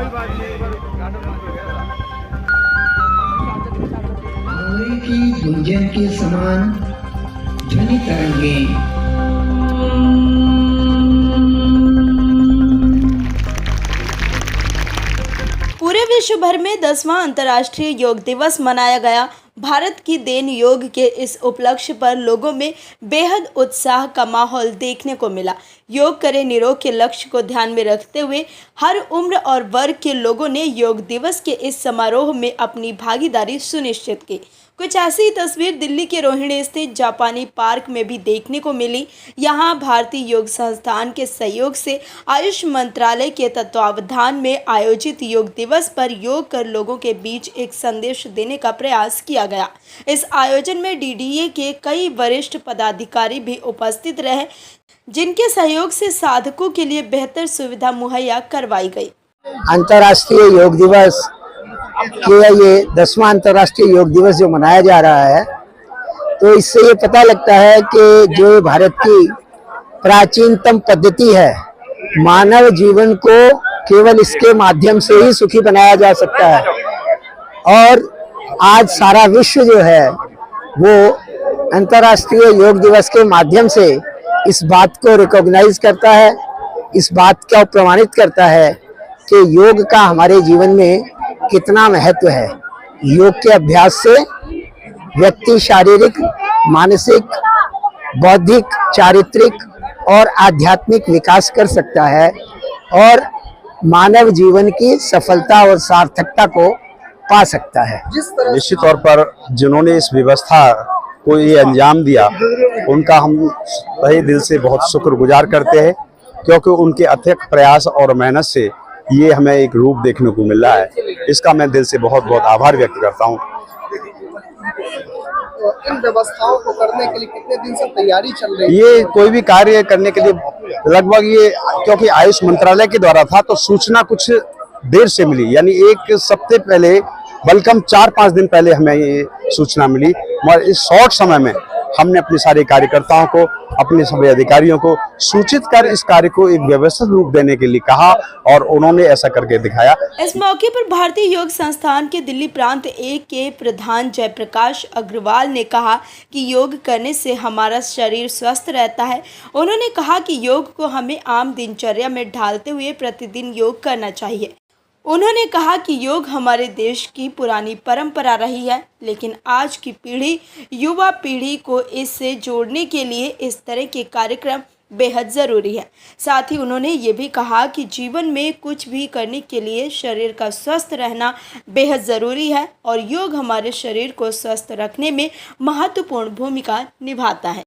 भोरे की गुंजन के समान ध्वनि तरंगें पूरे विश्व भर में 10वां अंतर्राष्ट्रीय योग दिवस मनाया गया। भारत की देन योग के इस उपलक्ष्य पर लोगों में बेहद उत्साह का माहौल देखने को मिला। योग करें निरोग के लक्ष्य को ध्यान में रखते हुए हर उम्र और वर्ग के लोगों ने योग दिवस के इस समारोह में अपनी भागीदारी सुनिश्चित की। कुछ ऐसी ही तस्वीर दिल्ली के रोहिणी स्थित जापानी पार्क में भी देखने को मिली। यहाँ भारतीय योग संस्थान के सहयोग से आयुष मंत्रालय के तत्वावधान में आयोजित योग दिवस पर योग कर लोगों के बीच एक संदेश देने का प्रयास किया गया। इस आयोजन में डीडीए के कई वरिष्ठ पदाधिकारी भी उपस्थित रहे, जिनके सहयोग से साधकों के लिए बेहतर सुविधा मुहैया करवाई गई। अंतर्राष्ट्रीय योग दिवस के ये 10वां अंतर्राष्ट्रीय योग दिवस जो मनाया जा रहा है, तो इससे ये पता लगता है कि जो भारत की प्राचीनतम पद्धति है, मानव जीवन को केवल इसके माध्यम से ही सुखी बनाया जा सकता है। और आज सारा विश्व जो है वो अंतर्राष्ट्रीय योग दिवस के माध्यम से इस बात को रिकॉग्नाइज करता है, इस बात को प्रमाणित करता है कि योग का हमारे जीवन में कितना महत्व है। योग के अभ्यास से व्यक्ति शारीरिक, मानसिक, बौद्धिक, चारित्रिक और आध्यात्मिक विकास कर सकता है और मानव जीवन की सफलता और सार्थकता को पा सकता है। निश्चित तौर पर जिन्होंने इस व्यवस्था को ये अंजाम दिया, उनका हम तहे दिल से बहुत शुक्रगुजार करते हैं, क्योंकि उनके अथक प्रयास और मेहनत से ये हमें एक रूप देखने को मिल रहा है। इसका मैं दिल से बहुत बहुत आभार व्यक्त करता हूँ। तो इन व्यवस्थाओं को करने के लिए कितने दिन से तैयारी चल रही है? ये कोई भी कार्य करने के लिए लगभग ये, क्योंकि आयुष मंत्रालय के द्वारा था, तो सूचना कुछ देर से मिली, यानी एक सप्ताह पहले, बल्कि 4-5 दिन पहले हमें ये सूचना मिली। मगर इस शॉर्ट समय में हमने अपने सारे कार्यकर्ताओं को, अपने सभी अधिकारियों को सूचित कर इस कार्य को एक व्यवस्थित रूप देने के लिए कहा और उन्होंने ऐसा करके दिखाया। इस मौके पर भारतीय योग संस्थान के दिल्ली प्रांत 1 के प्रधान जयप्रकाश अग्रवाल ने कहा कि योग करने से हमारा शरीर स्वस्थ रहता है। उन्होंने कहा कि योग को हमें आम दिनचर्या में ढालते हुए प्रतिदिन योग करना चाहिए। उन्होंने कहा कि योग हमारे देश की पुरानी परंपरा रही है, लेकिन आज की पीढ़ी, युवा पीढ़ी को इससे जोड़ने के लिए इस तरह के कार्यक्रम बेहद ज़रूरी है। साथ ही उन्होंने ये भी कहा कि जीवन में कुछ भी करने के लिए शरीर का स्वस्थ रहना बेहद ज़रूरी है और योग हमारे शरीर को स्वस्थ रखने में महत्वपूर्ण भूमिका निभाता है।